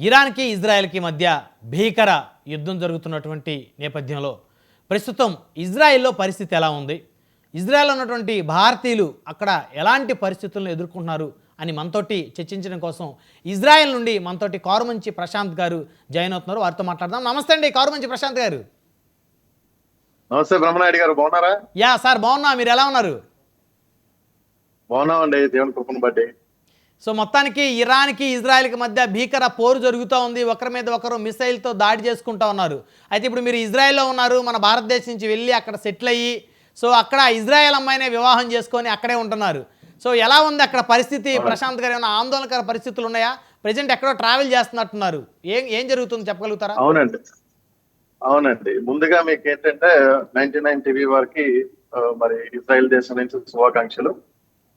ఇరాన్కి ఇజ్రాయెల్కి మధ్య భీకర యుద్ధం జరుగుతున్నటువంటి నేపథ్యంలో ప్రస్తుతం ఇజ్రాయెల్లో పరిస్థితి ఎలా ఉంది, ఇజ్రాయెల్లో ఉన్నటువంటి భారతీయులు అక్కడ ఎలాంటి పరిస్థితులను ఎదుర్కొంటున్నారు అని మనతోటి చర్చించడం కోసం ఇజ్రాయెల్ నుండి మనతోటి కారుమంచి ప్రశాంత్ గారు జాయిన్ అవుతున్నారు. వారితో మాట్లాడదాం. నమస్తే అండి కారుమంచి ప్రశాంత్ గారు. నమస్తే బ్రహ్మనాయుడు గారు, బాగున్నారా? యా సార్, బాగున్నా. మీరు ఎలా ఉన్నారు? బాగున్నామండి, దేవుని కృపను బట్టి. సో మొత్తానికి ఇరాన్కి ఇజ్రాయెల్కి మధ్య భీకర పోరు జరుగుతూ ఉంది. ఒకరి మీద ఒకరు మిసైల్తో దాడి చేసుకుంటూ ఉన్నారు. అయితే ఇప్పుడు మీరు ఇజ్రాయెల్లో ఉన్నారు, మన భారతదేశం నుంచి వెళ్ళి అక్కడ సెటిల్ అయ్యి సో అక్కడ ఇజ్రాయెల్ అమ్మాయినే వివాహం చేసుకొని అక్కడే ఉంటున్నారు. సో ఎలా ఉంది అక్కడ పరిస్థితి ప్రశాంత్ గారు? ఏమైనా ఆందోళనకర పరిస్థితులు ఉన్నాయా? ప్రజెంట్ ఎక్కడో ట్రావెల్ చేస్తున్నట్టున్నారు. ఏం జరుగుతుంది చెప్పగలుగుతారా? అవునండి, ముందుగా మీకు ఏంటంటే 99 టీవీ వారికి మరి ఇజ్రాయెల్ దేశం నుంచి శుభాకాంక్షలు.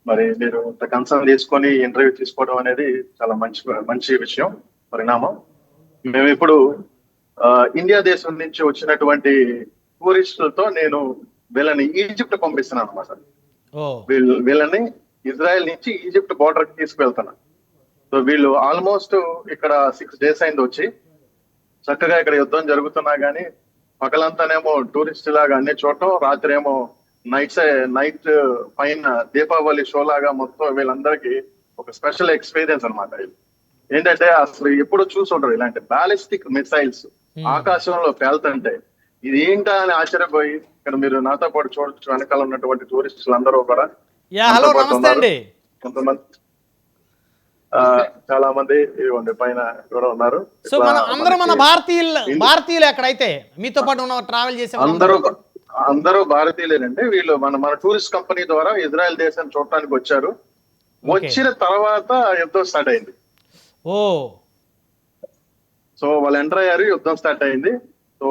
మరి మీరు ఇంత కన్సర్న్ తీసుకొని ఇంటర్వ్యూ తీసుకోవడం అనేది చాలా మంచి విషయం, పరిణామం. మేము ఇప్పుడు ఇండియా దేశం నుంచి వచ్చినటువంటి టూరిస్టులతో నేను వీళ్ళని ఈజిప్ట్ పంపిస్తున్నాను అన్నమాట. వీళ్ళని ఇజ్రాయెల్ నుంచి ఈజిప్ట్ బోర్డర్ కి తీసుకువెళ్తున్నాను. సో వీళ్ళు ఆల్మోస్ట్ ఇక్కడ 6 days అయింది వచ్చి. చక్కగా ఇక్కడ యుద్ధం జరుగుతున్నా గానీ పగలంతానేమో టూరిస్ట్ లాగా అన్ని చూడటం, రాత్రి ఏమో నైట్ పైన దీపావళి షో లాగా మొత్తం వీళ్ళందరికీ ఒక స్పెషల్ ఎక్స్పీరియన్స్ అనమాట. ఏంటంటే అసలు ఎప్పుడు చూసుంటారు ఇలాంటి బాలిస్టిక్ మిసైల్స్ ఆకాశంలో పేలుతుంటే ఇది ఏంటా అని ఆశ్చర్యపోయి ఇక్కడ మీరు నాతో పాటు చూడొచ్చు. వెనకాల ఉన్నటువంటి టూరిస్టులు అందరూ కూడా కొంతమంది చాలా మంది పైన కూడా ఉన్నారు. సో మన భారతీయులు ఎక్కడైతే మీతో పాటు ట్రావెల్ చేసే అందరూ భారతీయులేనండి. వీళ్ళు మన టూరిస్ట్ కంపెనీ ద్వారా ఇజ్రాయెల్ దేశం చూడటానికి వచ్చారు. వచ్చిన తర్వాత యుద్ధం స్టార్ట్ అయింది. సో వాళ్ళు ఎంటర్ అయ్యారు, యుద్ధం స్టార్ట్ అయింది. సో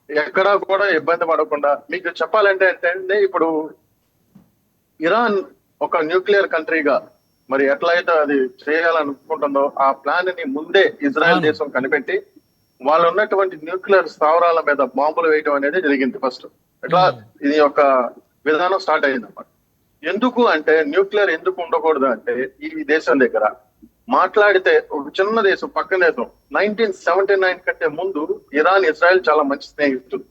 ఎక్కడా కూడా ఇబ్బంది పడకుండా మీకు చెప్పాలంటే అంటే ఇప్పుడు ఇరాన్ ఒక న్యూక్లియర్ కంట్రీగా మరి ఎట్లయితే అది చేయాలనుకుంటుందో ఆ ప్లాన్ ని ముందే ఇజ్రాయెల్ దేశం కనిపెట్టి వాళ్ళు ఉన్నటువంటి న్యూక్లియర్ స్థావరాల మీద బాంబులు వేయడం అనేది జరిగింది ఫస్ట్. ఎట్లా ఇది ఒక విధానం స్టార్ట్ అయింది అన్నమాట. ఎందుకు అంటే న్యూక్లియర్ ఎందుకు ఉండకూడదు అంటే ఈ దేశం దగ్గర మాట్లాడితే ఒక చిన్న దేశం, పక్కన దేశం 1979 కంటే ముందు ఇరాన్ ఇజ్రాయెల్ చాలా మంచి స్నేహితులు.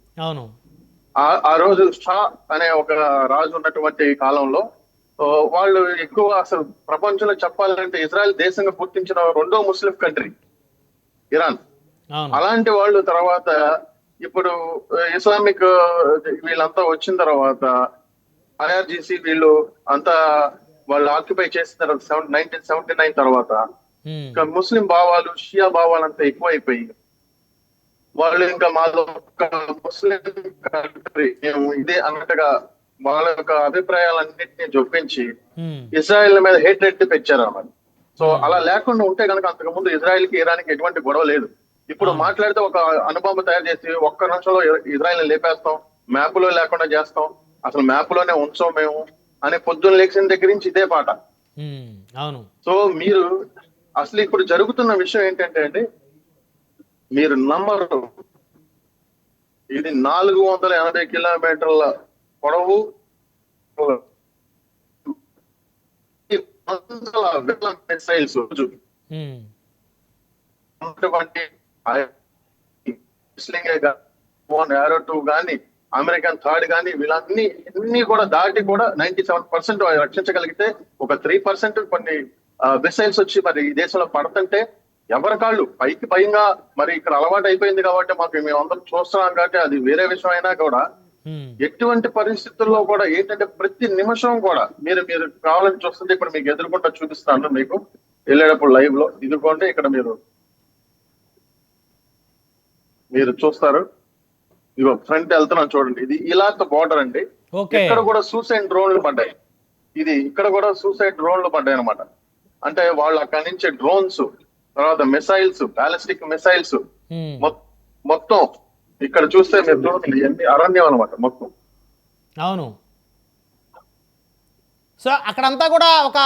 ఆ రోజు షా అనే ఒక రాజు ఉన్నటువంటి కాలంలో వాళ్ళు ఎక్కువ అసలు ప్రపంచంలో చెప్పాలంటే ఇజ్రాయెల్ దేశంగా గుర్తించిన 2వ ముస్లిం కంట్రీ ఇరాన్. అలాంటి వాళ్ళు తర్వాత ఇప్పుడు ఇస్లామిక్ వీళ్ళంతా వచ్చిన తర్వాత IRGC వీళ్ళు అంతా వాళ్ళు ఆక్యుపై చేసిన తర్వాత 1979 తర్వాత ముస్లిం భావాలు, షియా భావాలు అంతా ఎక్కువైపోయి వాళ్ళు ఇంకా మాలో ముస్లిం కంట్రీ ఇదే అన్నట్టుగా వాళ్ళ యొక్క అభిప్రాయాలన్నింటినీ చొప్పించి ఇజ్రాయెల్ మీద హేట్రెడ్ పెంచారు అన్నమాట. సో అలా లేకుండా ఉంటే కనుక అంతకు ముందు ఇజ్రాయెల్ కి ఇరాన్ కి ఎటువంటి గొడవ లేదు. ఇప్పుడు మాట్లాడితే ఒక అణుబాంబు తయారు చేసి ఒక్క నిమిషంలో ఇజ్రాయెల్ లేపేస్తాం, మ్యాప్ లో లేకుండా చేస్తాం, అసలు మ్యాప్ లోనే ఉంచాం మేము అని పొద్దున్న లేచిన దగ్గర నుంచి ఇదే పాట. సో మీరు అసలు ఇప్పుడు జరుగుతున్న విషయం ఏంటంటే అండి, మీరు నమ్మరు, ఇది 480 కిలోమీటర్ల పొడవు, మిసైల్స్ ఏరో 2 గానీ అమెరికన్ థర్డ్ గానీ వీళ్ళన్నీ కూడా దాటి కూడా 97% రక్షించగలిగితే ఒక 3% కొన్ని మిసైల్స్ వచ్చి మరి ఈ దేశంలో పడుతుంటే ఎవరి కాళ్ళు పైకి భయంగా మరి ఇక్కడ అలవాటు అయిపోయింది కాబట్టి మేము అందరం చూస్తున్నాం కాబట్టి అది వేరే విషయం అయినా కూడా ఎటువంటి పరిస్థితుల్లో కూడా ఏంటంటే ప్రతి నిమిషం కూడా మీరు కావాలని చూస్తుంటే ఇప్పుడు మీకు ఎదురుకుంటా చూపిస్తాను, మీకు వెళ్ళేటప్పుడు లైవ్ లో ఇదిగోండి ఇక్కడ మీరు చూస్తారు. ఇగో ఫ్రంట్ వెళ్తున్నాం చూడండి, ఇది ఇలాక్ బార్డర్ అండి. ఇక్కడ కూడా సూసైడ్ డ్రోన్లు పడ్డాయి. ఇక్కడ కూడా సూసైడ్ డ్రోన్లు పడ్డాయి అనమాట. అంటే వాళ్ళు అక్కడి నుంచి డ్రోన్స్, తర్వాత మిసైల్స్, బాలిస్టిక్ మిసైల్స్ మొత్తం ఇక్కడ చూస్తే మీరు చూడండి ఎన్ని అరణ్యం అనమాట మొత్తం. అవును. సో అక్కడంతా కూడా ఒక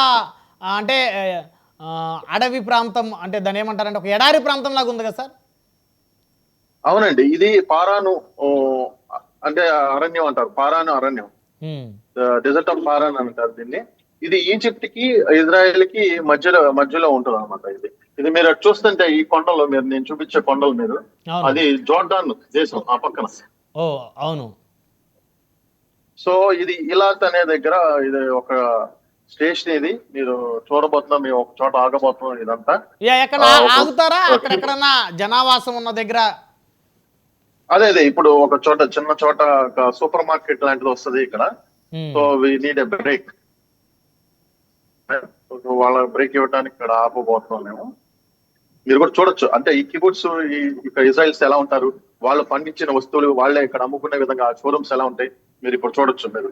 అంటే అడవి ప్రాంతం, అంటే దాన్ని ఏమంటారంటే ఒక ఎడారి ప్రాంతం లాగా ఉంది కదా సార్? అవునండి, ఇది పారాను అంటే అరణ్యం అంటారు, పారాను అరణ్యం, డెజర్ట్ ఆఫ్ పారాన్ అంటారు దీన్ని. ఇది ఈజిప్ట్ కి ఇజ్రాయెల్ కి మధ్యలో ఉంటుంది అనమాట. ఇది మీరు అటు చూస్తుంటే ఈ కొండలు మీరు నేను చూపించే కొండలు మీరు అవును. అది జోర్డాన్ దేశం ఆ పక్కన. ఓ అవును. సో ఇది ఇలాత్ అనే దగ్గర ఇది ఒక స్టేషన్. ఇది మీరు చూడబోతున్నాం, మేము ఒక చోట ఆగబోతున్నాం. ఇదంతా ఎక్కడ ఒక ఆగుతారా అక్కడెక్కడన్నా జనావాసం ఉన్న దగ్గర? అదే అదే ఇప్పుడు ఒక చోట చిన్న చోట ఒక సూపర్ మార్కెట్ లాంటిది వస్తుంది ఇక్కడ. Um, so we need a break. వాళ్ళ బ్రేక్ ఇవ్వడానికి ఇక్కడ ఆపబోతున్నాం మేము. మీరు కూడా చూడొచ్చు, అంటే ఈ కిబుట్స్ ఇక్కడ ఇజ్రాయిల్స్ ఎలా ఉంటారు, వాళ్ళు పండించిన వస్తువులు వాళ్ళే ఇక్కడ అమ్ముకునే విధంగా షోరూమ్స్ ఎలా ఉంటాయి మీరు ఇప్పుడు చూడొచ్చు మీరు.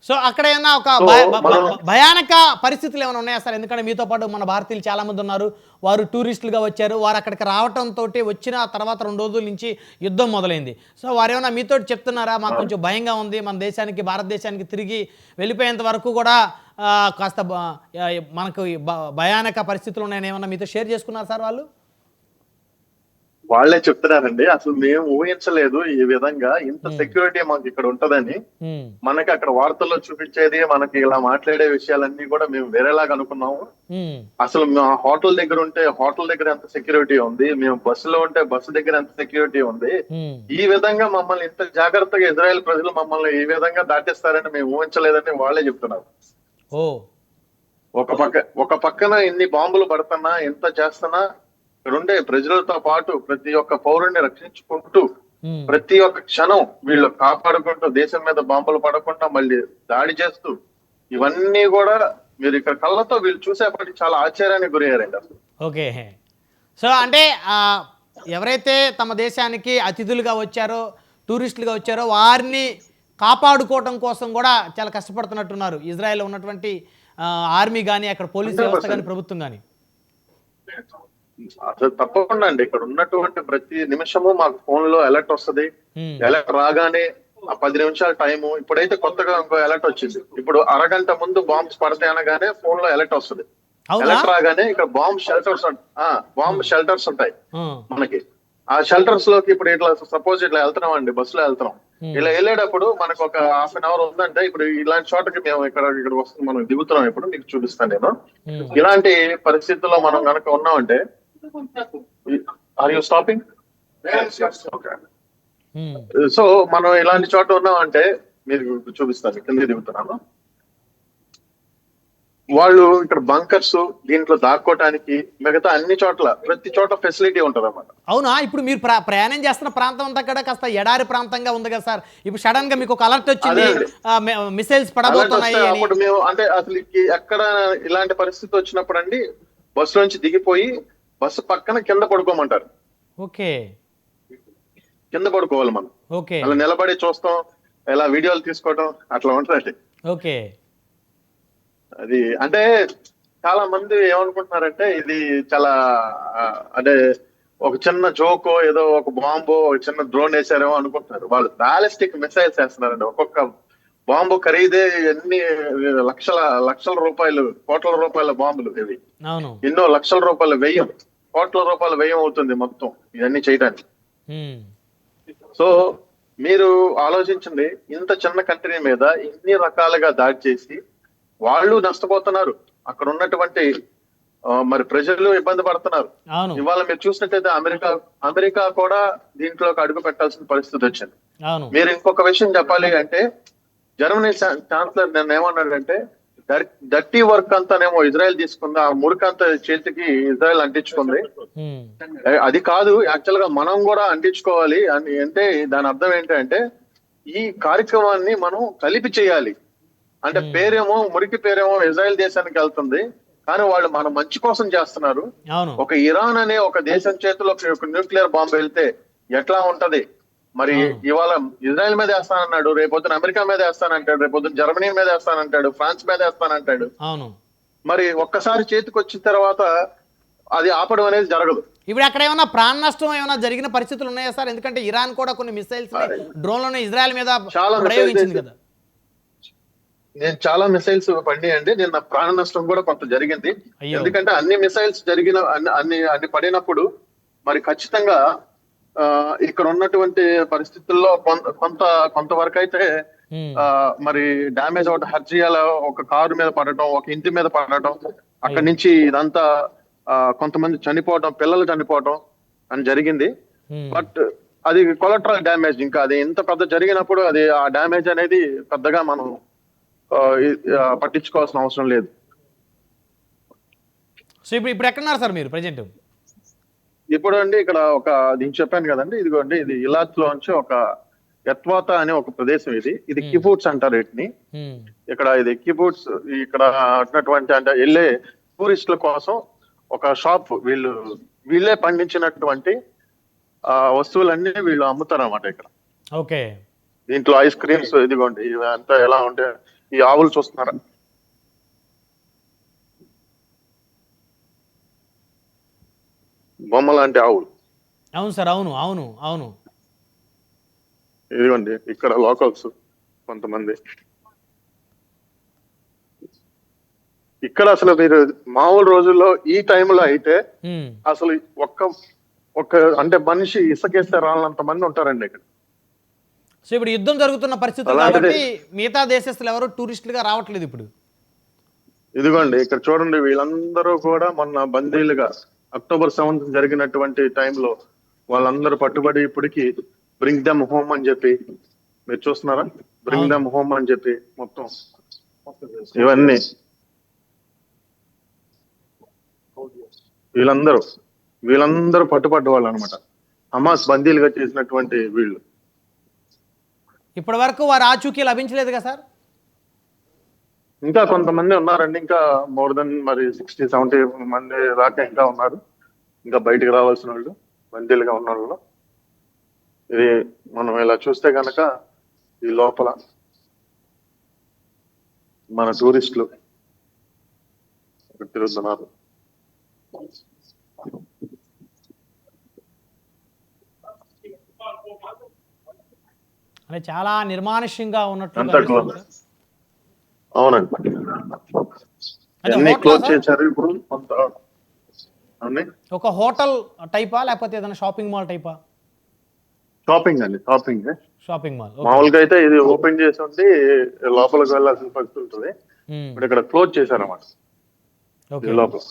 సో అక్కడ ఏమన్నా ఒక సో మనం భయానక పరిస్థితులు ఏమైనా ఉన్నాయా సార్? ఎందుకంటే మీతో పాటు మన భారతీయులు చాలా మంది ఉన్నారు, వారు టూరిస్టులుగా వచ్చారు, వారు అక్కడికి రావడంతో వచ్చిన తర్వాత 2 రోజుల నుంచి యుద్ధం మొదలైంది. సో వారు ఏమైనా మీతో చెప్తున్నారా, మాకు కొంచెం భయంగా ఉంది, మన దేశానికి భారతదేశానికి తిరిగి వెళ్ళిపోయేంత వరకు కూడా కాస్త మనకు భయానక పరిస్థితులు ఉన్నాయని ఏమన్నా మీతో షేర్ చేసుకున్నారు సార్ వాళ్ళు? వాళ్ళే చెప్తున్నారండి, అసలు మేము ఊహించలేదు ఈ విధంగా ఇంత సెక్యూరిటీ మాకు ఇక్కడ ఉంటదని. మనకి అక్కడ వార్తల్లో చూపించేది, మనకి ఇలా మాట్లాడే విషయాలన్నీ కూడా మేము వేరేలాగా అనుకున్నాము. అసలు మా హోటల్ దగ్గర ఉంటే హోటల్ దగ్గర ఎంత సెక్యూరిటీ ఉంది, మేము బస్సులో ఉంటే బస్సు దగ్గర ఎంత సెక్యూరిటీ ఉంది, ఈ విధంగా మమ్మల్ని ఇంత జాగ్రత్తగా ఇజ్రాయెల్ ప్రజలు మమ్మల్ని ఈ విధంగా దాటిస్తారని మేము ఊహించలేదని వాళ్ళే చెప్తున్నారు. ఒక పక్కన ఇన్ని బాంబులు పడుతున్నా, ఎంత చేస్తున్నా ఇక్కడుండే ప్రజలతో పాటు ప్రతి ఒక్క పౌరుడిని రక్షించుకుంటూ ప్రతి ఒక్క క్షణం వీళ్ళు కాపాడుకుంటూ దేశం మీద బాంబులు పడకుండా మళ్ళీ దాడి చేస్తూ ఇవన్నీ కూడా మీరు ఇక్కడ కళ్ళతో వీళ్ళు చూసేప్పటికి చాలా ఆశ్చర్యానికి గురయ్యారండి అసలు. ఓకే. సో అంటే ఎవరైతే తమ దేశానికి అతిథులుగా వచ్చారో, టూరిస్టులుగా వచ్చారో వారిని కాపాడుకోవడం కోసం కూడా చాలా కష్టపడుతున్నట్టున్నారు ఇజ్రాయెల్లో ఉన్నటువంటి ఆర్మీ కానీ, అక్కడ పోలీస్ వ్యవస్థ కానీ, ప్రభుత్వం కానీ. అసలు తప్పకుండా అండి, ఇక్కడ ఉన్నటువంటి ప్రతి నిమిషము మాకు ఫోన్ లో అలర్ట్ వస్తుంది. అలర్ట్ రాగానే ఆ 10 నిమిషాల టైము, ఇప్పుడైతే కొత్తగా ఇంకో అలర్ట్ వచ్చింది. ఇప్పుడు అరగంట ముందు బాంబ్స్ పడతాయి అనగానే ఫోన్ లో అలర్ట్ వస్తుంది. అలర్ట్ రాగానే ఇక్కడ బాంబ్ షెల్టర్స్ ఉంటాయి మనకి. ఆ షెల్టర్స్ లోకి ఇప్పుడు ఇట్లా సపోజ్ ఇట్లా వెళ్తున్నాం అండి, బస్సులో వెళ్తున్నాం, ఇలా వెళ్ళేటప్పుడు మనకు ఒక హాఫ్ అన్ అవర్ ఉందంటే ఇప్పుడు ఇలాంటి చోటకి మేము ఇక్కడ వస్తుంది, మనం దిగుతున్నాం. ఇప్పుడు మీకు చూపిస్తాను నేను. ఇలాంటి పరిస్థితుల్లో మనం కనుక ఉన్నామంటే, ఆర్ యూ స్టాపింగ్? సో మనం ఇలాంటి చోట ఉన్నామంటే మీరు చూపిస్తాను, కింద దిగుతున్నాను. వాళ్ళు ఇక్కడ బంకర్స్, దీంట్లో దాక్కోవటానికి మిగతా అన్ని చోట్ల ప్రతి చోట ఫెసిలిటీ ఉంటది అన్నమాట. అవునా? ఇప్పుడు మీరు ప్రయాణం చేస్తున్న ప్రాంతం అంతా కూడా కాస్త ఎడారి ప్రాంతంగా ఉంది కదా సార్. ఇప్పుడు సడన్ గా మీకు ఒక అలర్ట్ వచ్చింది, మిసైల్స్ పడబోతున్నాయి. అప్పుడు మేము అంటే అసలు ఎక్కడ ఇలాంటి పరిస్థితి వచ్చినప్పుడు అండి, బస్సు నుంచి దిగిపోయి బస్సు పక్కన కింద పడుకోమంటారు. ఓకే, కింద పడుకోవాలి మనం. ఓకే, అలా నిలబడి చూస్తాం, ఇలా వీడియోలు తీసుకోవడం అట్లా ఉంటుంది. ఓకే. అది అంటే చాలా మంది ఏమనుకుంటున్నారంటే ఇది చాలా అంటే ఒక చిన్న జోకో, ఏదో ఒక బాంబు, ఒక చిన్న డ్రోన్ వేసారేమో అనుకుంటున్నారు. వాళ్ళు బాలిస్టిక్ మిసైల్స్ వేస్తున్నారండి. ఒక్కొక్క బాంబు ఖరీదే ఎన్ని లక్షల రూపాయలు, కోట్ల రూపాయల బాంబులు ఇవి. ఎన్నో లక్షల రూపాయల వ్యయం, కోట్ల రూపాయల వ్యయం అవుతుంది మొత్తం ఇవన్నీ చేయడానికి. సో మీరు ఆలోచించండి, ఇంత చిన్న కంట్రీ మీద ఇన్ని రకాలుగా దాడి చేసి వాళ్ళు నష్టపోతున్నారు, అక్కడ ఉన్నటువంటి మరి ప్రజలు ఇబ్బంది పడుతున్నారు. ఇవాళ మీరు చూసినట్టయితే అమెరికా కూడా దీంట్లోకి అడుగు పెట్టాల్సిన పరిస్థితి వచ్చింది. మీరు ఇంకొక విషయం చెప్పాలి అంటే, జర్మనీ ఛాన్సలర్ నిన్న ఏమన్నాడంటే, డర్టీ వర్క్ అంతానేమో ఇజ్రాయెల్ తీసుకుంది, ఆ మురికి అంతా చేతికి ఇజ్రాయెల్ అంటించుకుంది. అది కాదు, యాక్చువల్ గా మనం కూడా అంటించుకోవాలి అని. అంటే దాని అర్థం ఏంటంటే ఈ కార్యక్రమాన్ని మనం కలిపి చేయాలి. అంటే పేరేమో మురికి పేరేమో ఇజ్రాయెల్ దేశానికి వెళ్తుంది, కానీ వాళ్ళు మన మంచి కోసం చేస్తున్నారు. ఒక ఇరాన్ అనే ఒక దేశం చేతిలో ఒక న్యూక్లియర్ బాంబు వెళ్తే ఎట్లా ఉంటది మరి? ఇవాళ ఇజ్రాయెల్ మీద వేస్తానన్నాడు, రేపొద్దున అమెరికా మీద వేస్తానంటాడు, రేపొద్దున జర్మనీ మీద వేస్తానంటాడు, ఫ్రాన్స్ మీద వేస్తానంటాడు. మరి ఒక్కసారి చేతికి వచ్చిన తర్వాత అది ఆపడం అనేది జరగదు. ఇప్పుడు అక్కడ ఏమైనా ప్రాణ నష్టం ఏమైనా జరిగిన పరిస్థితులు ఉన్నాయా సార్? ఎందుకంటే ఇరాన్ కూడా కొన్ని మిసైల్స్ డ్రోన్లను ఇజ్రాయెల్ మీద ప్రయోగించింది కదా. నేను చాలా మిసైల్స్ పడినాయండి, నిన్న ప్రాణ నష్టం కూడా కొంత జరిగింది. ఎందుకంటే అన్ని మిసైల్స్ అన్ని పడినప్పుడు మరి ఖచ్చితంగా ఇక్కడ ఉన్నటువంటి పరిస్థితుల్లో కొంతవరకు అయితే ఉమ్. మరి డ్యామేజ్ అవటం, హర్జియాల ఒక కారు మీద పడటం, ఒక ఇంటి మీద పడటం, అక్కడి అయ్యో. నుంచి ఇదంతా కొంతమంది చనిపోవటం, పిల్లలు చనిపోవటం అని జరిగింది. ఉమ్. బట్ అది కొలట్రల్ డ్యామేజ్. ఇంకా అది ఎంత పెద్ద జరిగినప్పుడు అది ఆ డ్యామేజ్ అనేది పెద్దగా మనం పట్టించుకోవాల్సిన అవసరం లేదు. సో ఇప్పుడు ఎక్కడున్నారు సార్ మీరు ప్రజెంట్? ఇప్పుడు అండి ఇక్కడ ఒక దీనికి చెప్పాను కదండి, ఇదిగోండి ఇది ఇలాచ్ లోంచి ఒక యత్వాత అనే ఒక ప్రదేశం. ఇది కిబూట్స్ అంటారు వీటిని. ఇక్కడ ఇది కిబూట్స్. ఇక్కడ ఉన్నటువంటి అంటే వెళ్ళే టూరిస్టుల కోసం ఒక షాప్, వీళ్ళే పండించినటువంటి వస్తువులన్నీ వీళ్ళు అమ్ముతారు అన్నమాట ఇక్కడ. ఓకే. దీంట్లో ఐస్ క్రీమ్స్, ఇదిగోండి ఇవంతా ఎలా ఉంటే, ఈ ఆవులు చూస్తున్నారా, బొమ్మ లాంటి ఆవులు. అవును సార్, అవును అవును అవును. ఇదిగోండి ఇక్కడ లోకల్స్ కొంతమంది. ఇక్కడ అసలు మీరు మామూలు రోజుల్లో ఈ టైంలో అయితే అసలు ఒక్క అంటే మనిషి ఇసుకేస్తే రానంత మంది ఉంటారండి ఇక్కడ. సో ఇప్పుడు యుద్ధం జరుగుతున్న పరిస్థితులు కాబట్టి మిగతా దేశస్తులు ఎవరు టూరిస్టులుగా రావట్లేదు ఇప్పుడు. ఇదిగోండి ఇక్కడ చూడండి, వీళ్ళందరూ కూడా మొన్న బందీలుగా అక్టోబర్ 7th జరిగినటువంటి టైంలో వాళ్ళందరూ పట్టుబడి ఇప్పటికి బ్రింగ్ దమ్ హోమ్ అని చెప్పి, మీరు చూస్తున్నారా, బ్రింగ్ దమ్ హోమ్ అని చెప్పి మొత్తం ఇవన్నీ వీళ్ళందరూ పట్టుబడ్డ వాళ్ళు అనమాట. హమాస్ బందీలుగా చేసినటువంటి వీళ్ళు. ఇప్పటి వరకు వారి ఆచూకీ లభించలేదు కదా సార్? ఇంకా కొంతమంది ఉన్నారండి, ఇంకా మోర్ దెన్ మరి 60-70 మంది దాకా ఇంకా ఉన్నారు, ఇంకా బయటికి రావాల్సిన వాళ్ళు, బందీలుగా ఉన్న వాళ్ళు. ఇది మనం ఇలా చూస్తే కనుక ఈ లోపల మన టూరిస్టులు తిరుగుతున్నారు. అంటే చాలా నిర్మానుష్యంగా ఉన్నట్లు. అవునండి, అన్ని క్లోజ్ చేశారు ఇప్పుడు. ఒక హోటల్ టైపా లేకపోతే ఏదైనా షాపింగ్ మాల్ టైపా? షాపింగ్ అండి, షాపింగ్ మాల్. మామూలుగా అయితే ఇది ఓపెన్ చేసి ఉండి లోపలికి వెళ్ళాల్సిన పరిస్థితి ఉంటుంది. ఇప్పుడు ఇక్కడ క్లోజ్ చేశారన్నమాట లోపల.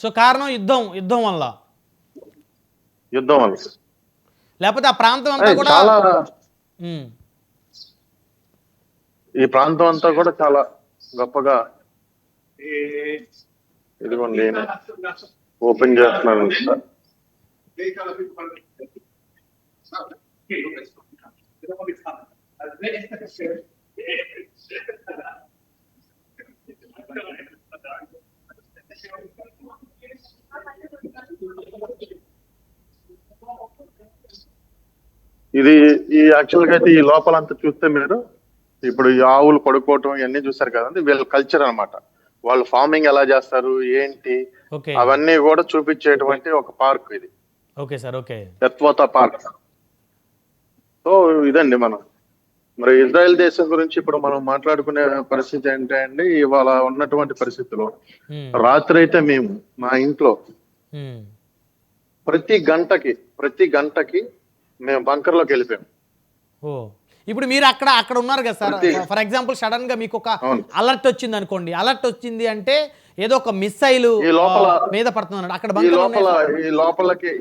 సో కారణం యుద్ధం వల్ల లేకపోతే ఆ ప్రాంతం అంతా కూడా చాలా, ఈ ప్రాంతం అంతా కూడా చాలా గొప్పగా ఇదిగోండి ఓపెన్ చేస్తున్నారు. ఇది ఈ యాక్చువల్ గా అయితే ఈ లోపలంతా చూస్తే మీరు ఇప్పుడు ఈ ఆవులు పడుకోవటం ఇవన్నీ చూసారు కదండి, వీళ్ళ కల్చర్ అన్నమాట. వాళ్ళు ఫార్మింగ్ ఎలా చేస్తారు ఏంటి అవన్నీ కూడా చూపించేటువంటి ఒక పార్క్ ఇది. Okay sir, okay. యత్వాత పార్క్. సో ఇదండి మనం మరి ఇజ్రాయెల్ దేశం గురించి ఇప్పుడు మనం మాట్లాడుకునే పరిస్థితి ఏంటంటే, ఇవాళ ఉన్నటువంటి పరిస్థితిలో రాత్రి అయితే మేము మా ఇంట్లో ప్రతి గంటకి మేము బంకర్ లోకి వెళ్ళిపోయాం. ఇప్పుడు మీరు అక్కడ ఉన్నారు కదా సార్, ఫర్ ఎగ్జాంపుల్ సడన్ గా మీకు ఒక అలర్ట్ వచ్చింది అనుకోండి. అలర్ట్ వచ్చింది అంటే ఏదో ఒక మిస్సైల్ మీద పడుతుంది అక్కడ.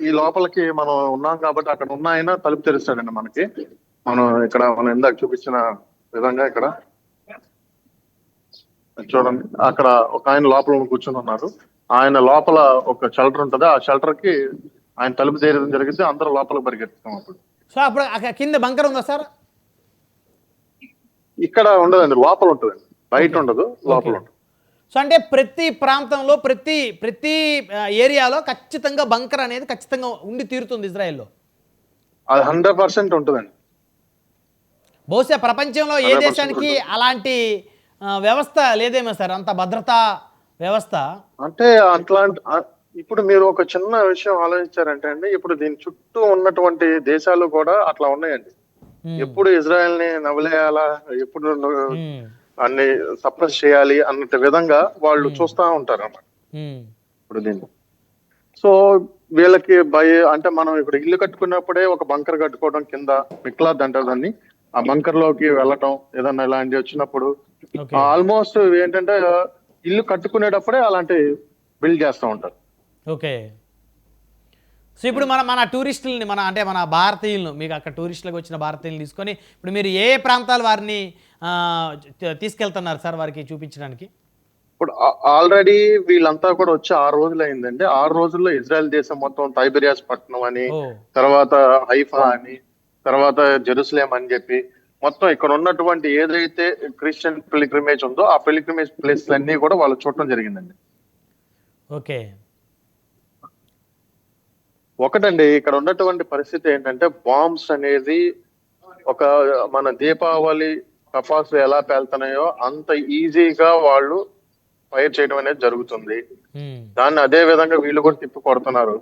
ఈ లోపలికి మనం ఉన్నాం కాబట్టి అక్కడ ఉన్న ఆయన తలుపు తెరుస్తాడండి మనకి. మనం ఇందాక చూపించిన విధంగా ఇక్కడ చూడండి, అక్కడ ఒక ఆయన లోపల కూర్చొని ఉన్నారు. ఆయన లోపల ఒక షెల్టర్ ఉంటుంది, ఆ షెల్టర్ కి ఆయన తలుపు తీయడం జరిగితే అందరూ లోపలికి పరిగెత్తుతాం. అప్పుడు సో అప్పుడు కింద బంకర్ ఉందా సార్? ఇక్కడ ఉండదండి, లోపల ఉంటుందండి, బయట ఉండదు, లోపల ఉంటుంది. సో అంటే ప్రతి ప్రాంతంలో ప్రతి ఏరియాలో ఖచ్చితంగా బంకర్ అనేది ఖచ్చితంగా ఉండి తీరుతుంది ఇజ్రాయెల్లో. అది 100% ఉంటుందండి. బహుశా ప్రపంచంలో ఏ దేశానికి అలాంటి వ్యవస్థ లేదేమో సార్, అంత భద్రతా వ్యవస్థ. అంటే అట్లాంటి ఇప్పుడు మీరు ఒక చిన్న విషయం ఆలోచించారంటే అండి, ఇప్పుడు దీని చుట్టూ ఉన్నటువంటి దేశాలు కూడా అట్లా ఉన్నాయండి. ఎప్పుడు ఇజ్రాయెల్ ని నవలేయాలా, ఎప్పుడు అన్ని సప్రెస్ చేయాలి అన్నట్టు విధంగా వాళ్ళు చూస్తా ఉంటారు అన్నమాట. ఇప్పుడు దీన్ని సో వీళ్ళకి అంటే మనం ఇప్పుడు ఇల్లు కట్టుకున్నప్పుడే ఒక బంకర్ కట్టుకోవడం కింద మిక్లాద్ అంటారు దాన్ని, ఆ బంకర్ లోకి వెళ్ళటం ఏదన్నా ఇలాంటివి వచ్చినప్పుడు ఓకే. ఆల్మోస్ట్ ఏంటంటే ఇల్లు కట్టుకునేటప్పుడే అలాంటి బిల్డ్ చేస్తూ ఉంటారు. ఓకే. సో ఇప్పుడు మన మన టూరిస్టులని అంటే మన భారతీయులను, మీకు అక్కడ టూరిస్టులకు వచ్చిన భారతీయులను తీసుకొని ఇప్పుడు మీరు ఏ ప్రాంతాల వారిని తీసుకెళ్తున్నారు సార్ వారికి చూపించడానికి? ఇప్పుడు ఆల్రెడీ వీళ్ళంతా కూడా వచ్చి 6 రోజులు అయిందండి. 6 రోజుల్లో ఇజ్రాయెల్ దేశం మొత్తం టైబెరియాస్ పట్టణం అని, ఓ. తర్వాత హైఫా అని, తర్వాత జెరూసలేం అని చెప్పి మొత్తం ఇక్కడ ఉన్నటువంటి ఏదైతే క్రిస్టియన్ పిలిగ్రిమేజ్ ఉందో ఆ పిలిగ్రిమేజ్ ప్లేస్ అన్ని కూడా వాళ్ళు చూడటం జరిగిందండి. ఓకే. ఒకటండి, ఇక్కడ ఉన్నటువంటి పరిస్థితి ఏంటంటే బాంబ్స్ అనేది ఒక మన దీపావళి టపాసులు ఎలా పేలుతున్నాయో అంత ఈజీగా వాళ్ళు ఫైర్ చేయడం అనేది జరుగుతుంది. దాన్ని అదే విధంగా వీళ్ళు కూడా తిప్పి కొడుతున్నారు.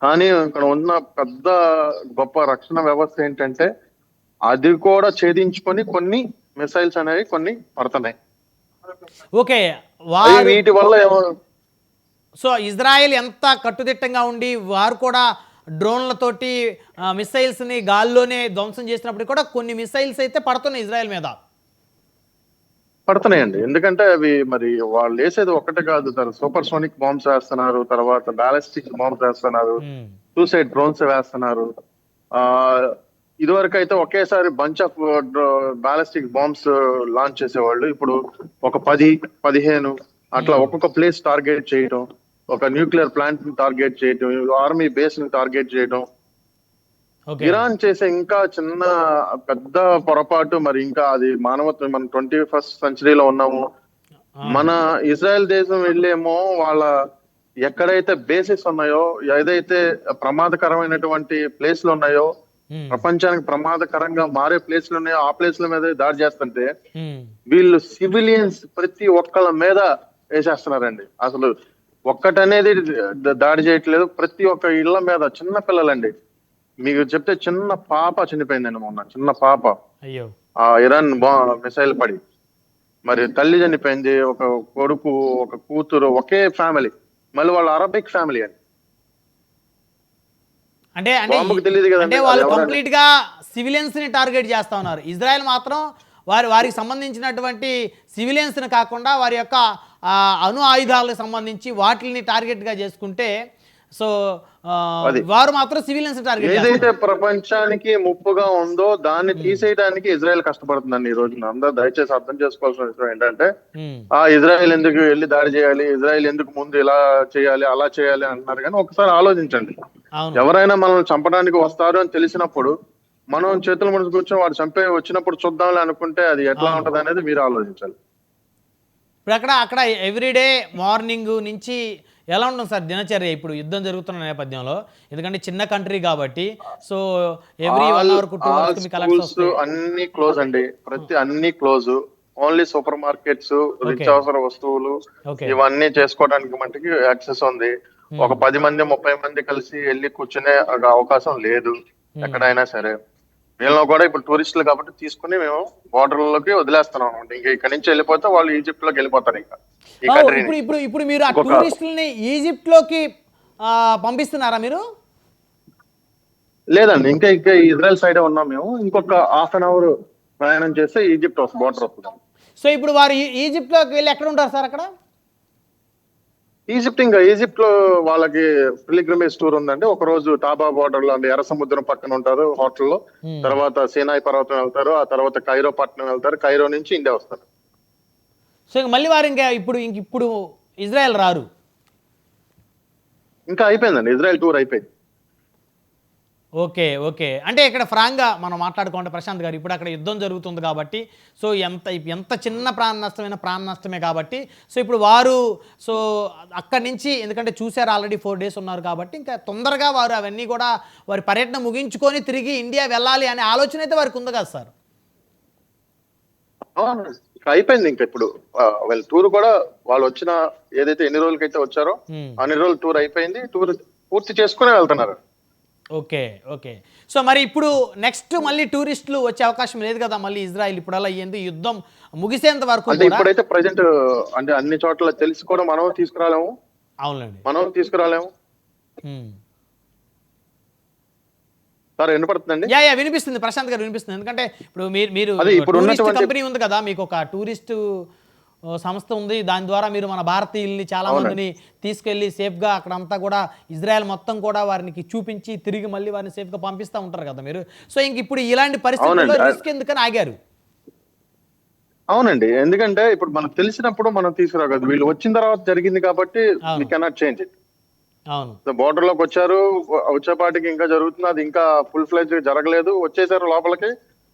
కానీ ఇక్కడ ఉన్న పెద్ద గొప్ప రక్షణ వ్యవస్థ ఏంటంటే అది కూడా ఛేదించుకొని కొన్ని మిసైల్స్ అనేవి కొన్ని పడుతున్నాయి. ఓకే. వీటి వల్ల సో ఇజ్రాయెల్ ఎంత కట్టుదిట్టంగా ఉండి వారు కూడా డ్రోన్లతోటి మిసైల్స్ని గాల్లోనే ధ్వంసం చేసినప్పుడు కూడా కొన్ని మిసైల్స్ అయితే పడుతున్నాయి ఇజ్రాయెల్ మీద. పడుతున్నాయండి, ఎందుకంటే అవి మరి వాళ్ళు వేసేది ఒకటే కాదు సార్, సూపర్ సోనిక్ బాంబ్స్ వేస్తున్నారు, తర్వాత బ్యాలిస్టిక్ బాంబ్స్ వేస్తున్నారు, సూసైడ్ డ్రోన్స్ వేస్తున్నారు. ఇదివరకు అయితే ఒకేసారి bunch of ballistic bombs launch చేసేవాళ్ళు. ఇప్పుడు ఒక 10-15 అట్లా ఒక్కొక్క ప్లేస్ టార్గెట్ చేయటం, ఒక న్యూక్లియర్ ప్లాంట్ ని టార్గెట్ చేయటం, ఆర్మీ బేస్ ని టార్గెట్ చేయటం. ఇరాన్ చేసే ఇంకా చిన్న పెద్ద పొరపాటు, మరి ఇంకా అది మానవత్వం, మన 21st సెంచరీలో ఉన్నాము. మన ఇజ్రాయెల్ దేశం వెళ్ళేమో వాళ్ళ ఎక్కడైతే బేసిస్ ఉన్నాయో, ఏదైతే ప్రమాదకరమైనటువంటి ప్లేస్లు ఉన్నాయో, ప్రపంచానికి ప్రమాదకరంగా మారే ప్లేస్లు ఉన్నాయో ఆ ప్లేస్ల మీద దాడి చేస్తుంటే వీళ్ళు సివిలియన్స్ ప్రతి ఒక్కళ్ళ మీద వేసేస్తున్నారండి. అసలు ఒక్కటనేది దాడి చేయట్లేదు, ప్రతి ఒక్క ఇళ్ల మీద. చిన్న పిల్లలండి, మీకు చెప్తే చిన్న పాప చనిపోయిందండి మొన్న, చిన్న పాప ఆ ఇరాన్ మిసైల్ పడి. మరి తల్లి చనిపోయింది, ఒక కొడుకు, ఒక కూతురు, ఒకే ఫ్యామిలీ, మళ్ళీ వాళ్ళ అరబిక్ ఫ్యామిలీ అండి. అంటే తెలియదు కదా, అంటే వాళ్ళు కంప్లీట్ గా సివిలియన్స్ ని టార్గెట్ చేస్తా ఉన్నారు. ఇజ్రాయెల్ మాత్రం వారికి సంబంధించినటువంటి సివిలియన్స్ ని కాకుండా వారి యొక్క అణు ఆయుధాలకు సంబంధించి వాటిని టార్గెట్ గా చేసుకుంటే, సో వారు మాత్రం సివిలియన్స్ టార్గెట్. ఏదైతే ప్రపంచానికి ముప్పుగా ఉందో దాన్ని తీసేయడానికి ఇజ్రాయెల్ కష్టపడుతుందండి ఈ రోజున. అందరూ దయచేసి అర్థం చేసుకోవాల్సిన విషయం ఏంటంటే, ఇజ్రాయెల్ ఎందుకు వెళ్ళి దాడి చేయాలి, ఇజ్రాయెల్ ఎందుకు ముందు ఇలా చేయాలి అలా చేయాలి అంటున్నారు. కానీ ఒకసారి ఆలోచించండి, ఎవరైనా మనల్ని చంపడానికి వస్తారు అని తెలిసినప్పుడు మనం చేతుల మనసు కూర్చొని వాడు చంపే వచ్చినప్పుడు చూద్దాంలే అనుకుంటే అది ఎట్లా ఉంటది అనేది మీరు ఆలోచించాలి. ఇప్పుడు అక్కడ ఎవ్రీడే మార్నింగ్ నుంచి ఎలా ఉంటుంది సార్ దినచర్య ఇప్పుడు యుద్ధం జరుగుతున్న నేపథ్యంలో? ఎందుకంటే చిన్న కంట్రీ కాబట్టి, సో ఎవ్రీ 1 hour 2 hours అన్ని క్లోజ్ అండి, అన్ని క్లోజ్. ఓన్లీ సూపర్ మార్కెట్స్, నిత్యావసర వస్తువులు ఇవన్నీ చేసుకోవడానికి మటుకి యాక్సెస్ ఉంది. ఒక 10 మంది 30 మంది కలిసి వెళ్ళి కూర్చునే అవకాశం లేదు ఎక్కడైనా సరే. వీళ్ళలో కూడా ఇప్పుడు టూరిస్టులు కాబట్టి తీసుకుని మేము బోర్డర్లలోకి వదిలేస్తున్నాం. ఇంకా ఇక్కడ నుంచి వెళ్ళిపోతే వాళ్ళు ఈజిప్ట్ లోకి వెళ్ళిపోతారు. ఇంకా ఇప్పుడు మీరు ఆ టూరిస్టులని ఈజిప్ట్ లోకి పంపిస్తున్నారా మీరు? లేదండి, ఇంకా ఇజ్రాయెల్ సైడే ఉన్నాం మేము. ఇంకొక 1/2 hour ప్రయాణం చేస్తే ఈజిప్ట్ బోర్డర్ వస్తుంది. సో ఇప్పుడు వారు ఈజిప్ట్ లోకి వెళ్ళి ఎక్కడ ఉంటారు సార్? అక్కడ ఈజిప్ట్ లో వాళ్ళకి పిలిగ్రిమేజ్ టూర్ ఉందండి. ఒక రోజు టాబా బోర్డర్ లో ఎర్ర సముద్రం పక్కన ఉంటారు హోటల్లో, తర్వాత సీనాయి పర్వతం వెళ్తారు, ఆ తర్వాత కైరో పట్టణం వెళ్తారు, కైరో నుంచి ఇండియా వస్తారు. సో మళ్ళీ వారు ఇంకా ఇప్పుడు ఇజ్రాయెల్ రారు? ఇంకా అయిపోయిందండి, ఇజ్రాయెల్ టూర్ అయిపోయింది. ఓకే. అంటే ఇక్కడ ఫ్రాంక్గా మనం మాట్లాడుకోండి ప్రశాంత్ గారు, ఇప్పుడు అక్కడ యుద్ధం జరుగుతుంది కాబట్టి, సో ఎంత చిన్న ప్రాణ నష్టమైన ప్రాణ నష్టమే కాబట్టి, సో ఇప్పుడు వారు సో అక్కడి నుంచి, ఎందుకంటే చూశారు ఆల్రెడీ 4 days ఉన్నారు కాబట్టి, ఇంకా తొందరగా వారు అవన్నీ కూడా వారి పర్యటన ముగించుకొని తిరిగి ఇండియా వెళ్ళాలి అనే ఆలోచన అయితే వారికి ఉంది కదా సార్? అయిపోయింది. ఇంకా ఇప్పుడు వాళ్ళ టూర్ కూడా వాళ్ళు వచ్చిన ఏదైతే ఎన్ని రోజులకైతే వచ్చారో అన్ని రోజులు టూర్ అయిపోయింది. టూర్ పూర్తి చేసుకునే వెళ్తున్నారు. ఓకే. సో మరి ఇప్పుడు నెక్స్ట్ మళ్ళీ టూరిస్టులు వచ్చే అవకాశం లేదు కదా మళ్ళీ ఇజ్రాయెల్? ఇప్పుడు అలా యుద్ధం ముగిసేంత వరకు ఇప్పుడైతే ప్రజెంట్ అంటే అన్ని చోట్ల తెలిసి కూడా మనం తీసుకురాలేము. అవునండి. మనం తీసుకురాలేము. ఉమ్. సార్ వినపడుతుందండి? యా వినిపిస్తుంది, ప్రశాంత్ గారు వినిపిస్తుంది. ఎందుకంటే ఇప్పుడు మీరు మీరు అది ఇప్పుడు టూరిస్ట్ ఉన్నటువంటి కంపెనీ ఉంది కదా, మీకు ఒక టూరిస్ట్ సంస్థ ఉంది. దాని ద్వారా మీరు మన భారతీయుల్ని చాలా అవునండి. మందిని తీసుకెళ్లి సేఫ్గా అక్కడంతా కూడా ఇజ్రాయెల్ మొత్తం కూడా వారికి చూపించి తిరిగి మళ్ళీ వారిని సేఫ్గా పంపిస్తూ ఉంటారు కదా మీరు. సో ఇంక ఇప్పుడు ఇలాంటి పరిస్థితుల్లో అవునండి. రిస్క్ ఎందుకని ఆగారు? అవునండి. ఎందుకంటే ఇప్పుడు మనకు తెలిసినప్పుడు మనం తీసుకురాగలదు. వీళ్ళు వచ్చిన తర్వాత జరిగింది కాబట్టి వి అవును. Cannot change it. అవును. సో బోర్డర్ లోకి వచ్చారు. వచ్చేపాటికి ఇంకా జరుగుతుంది. అది ఇంకా ఫుల్ ఫ్లెజ్ జరగలేదు. వచ్చేసారు లోపలికి.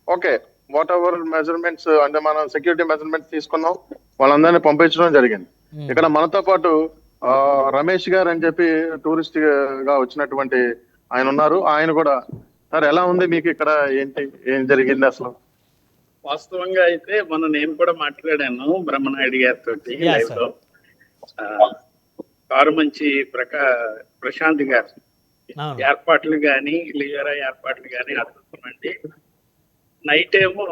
ఓకే. వాట్ ఎవర్ మెజర్మెంట్స్ అంటే మనం సెక్యూరిటీ మెజర్మెంట్స్ తీసుకున్నాం. వాళ్ళందరినీ పంపించడం జరిగింది. ఉమ్. ఇక్కడ మనతో పాటు రమేష్ గారు అని చెప్పి టూరిస్ట్ గా వచ్చినటువంటి ఆయన ఉన్నారు. ఆయన కూడా సార్ ఎలా ఉంది మీకు ఇక్కడ, ఏంటి ఏం జరిగింది అసలు? వాస్తవంగా అయితే నేను కూడా మాట్లాడాను బ్రహ్మనాయుడు గారితో Yes, లైవ్ sir. లో. కారు మంచి ప్రశాంత్ గారు అవును. ఏర్పాట్లు గాని లియరా ఏర్పాట్లు గాని అద్భుతమండి. నైట్ ఏమో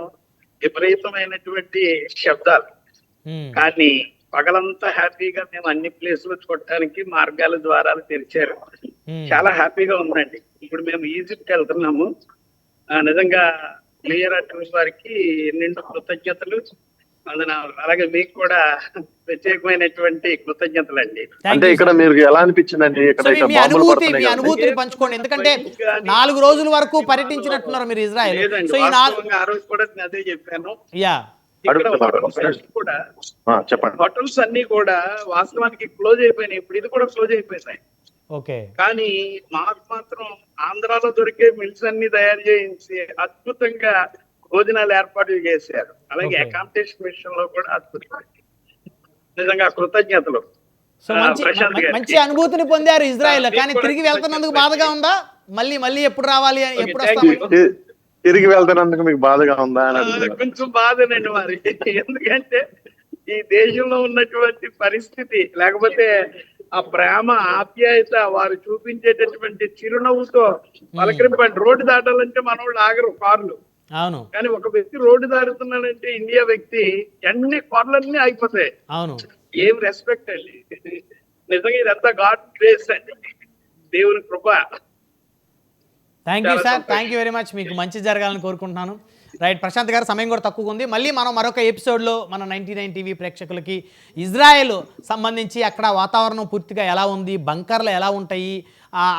విపరీతమైనటువంటి శబ్దాలు, ఉమ్. కానీ పగలంతా హ్యాపీగా మేము అన్ని ప్లేసులు చూడటానికి మార్గాల ద్వారాలు తెరిచారు. ఉమ్. చాలా హ్యాపీగా ఉందండి. ఇప్పుడు మేము ఈజిప్ట్ వెళ్తున్నాము. నిజంగా క్లియర్ టూర్స్ వారికి నిండు కృతజ్ఞతలు. అలాగే మీకు కూడా ప్రత్యేకమైనటువంటి కృతజ్ఞతలు అండి. Thank అంటే you, ఇక్కడ sir. మీరు ఎలా అనిపించిందండి? ఇక్కడ సో ఇక్కడ మీ బాంబులు అనుభూతి పడుతున్నాయి మీ కదండి. అనుభూతిని పంచుకోండి. ఎందుకంటే 4 రోజుల వరకు పర్యటించినట్టున్నారు మీరు ఇజ్రాయెల్. లేదండి, సో ఈ వాస్తవంగా ఆ రోజు కూడా నేను అదే చెప్పాను. యా ఇక్కడ అడుగుతున్నారు. hotels అన్నీ కూడా చెప్పండి. హోటల్స్ అన్ని కూడా వాస్తవానికి క్లోజ్ అయిపోయినాయి. ఇప్పుడు ఇది కూడా క్లోజ్ అయిపోయినాయి. ఓకే. కానీ మాకు మాత్రం ఆంధ్రాలో దొరికే మిల్స్ అన్ని తయారు చేయించి అద్భుతంగా భోజనాలు ఏర్పాట్లు చేశారు. అలాగే Okay. అకామిడేషన్ విషయంలో కూడా అద్భుతం. నిజంగా కృతజ్ఞతలు. సో ప్రశాంత్ గారికి. మంచి అనుభూతిని పొందారు ఇజ్రాయెల్. మీకు కానీ కూడా తిరిగి వెళ్తున్నందుకు కృతజ్ఞతలు. బాధగా ఉందా? మళ్ళీ మళ్ళీ ఎప్పుడు రావాలి అని, Okay, ఎప్పుడు thank వస్తామని? you. తిరిగి వెళ్తున్నందుకు మీకు బాధగా ఉందా అని అడుగుతున్నారు. కొంచెం బాధనండి మరి. ఎందుకంటే ఈ దేశంలో ఉన్నటువంటి పరిస్థితి, లేకపోతే ఆ ప్రేమ ఆప్యాయత వారు చూపించేటటువంటి చిరునవ్వుతో పలకరింపండి. రోడ్డు దాటాలంటే మనోళ్ళు ఆగరు కార్లు, అవును. కానీ ఒక వ్యక్తి రోడ్డు దాటుతున్నాడంటే ఇండియా వ్యక్తి అన్ని కార్లన్నీ ఆగిపోతాయి. అవును. ఏం రెస్పెక్ట్ అండి. నిజంగా ఇదంతా గాడ్ గ్రేస్ అండి, దేవుని కృప. థ్యాంక్ యూ చాలా సార్, సంతోషం. Thank you very much. మీకు మంచి జరగాలని కోరుకుంటున్నాను. రైట్, ప్రశాంత్ గారు, సమయం కూడా తక్కువగా ఉంది. మళ్ళీ మనం మరొక ఎపిసోడ్లో మన 99 టీవీ ప్రేక్షకులకి ఇజ్రాయెల్ సంబంధించి అక్కడ వాతావరణం పూర్తిగా ఎలా ఉంది, బంకర్లు ఎలా ఉంటాయి,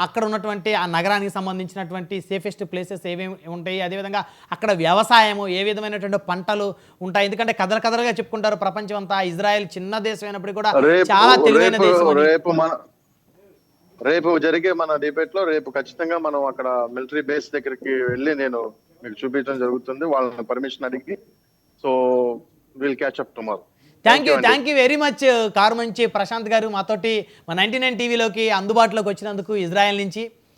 అక్కడ ఉన్నటువంటి ఆ నగరానికి సంబంధించినటువంటి సేఫెస్ట్ ప్లేసెస్ ఏమేమి ఉంటాయి, అదేవిధంగా అక్కడ వ్యవసాయము ఏ విధమైనటువంటి పంటలు ఉంటాయి. ఎందుకంటే కథలుగా చెప్పుకుంటారు ప్రపంచం అంతా ఇజ్రాయెల్ చిన్న దేశం అయినప్పటికీ కూడా చాలా తెలివైన దేశం అని. రేపు జరిగే మన డిబేట్ లో రేపు ఖచ్చితంగా మనం అక్కడ మిలిటరీ బేస్ దగ్గరికి వెళ్ళి నేను మీకు చూపించడం జరుగుతుంది, వాళ్ళని పర్మిషన్ అడిగి. So will catch up tomorrow. Thank you very much. Car మంచి ప్రశాంత్ గారు మాతోటి మా 99 టీవీలోకి అందుబాటులోకి వచ్చినందుకు ఇజ్రాయెల్ నుంచి.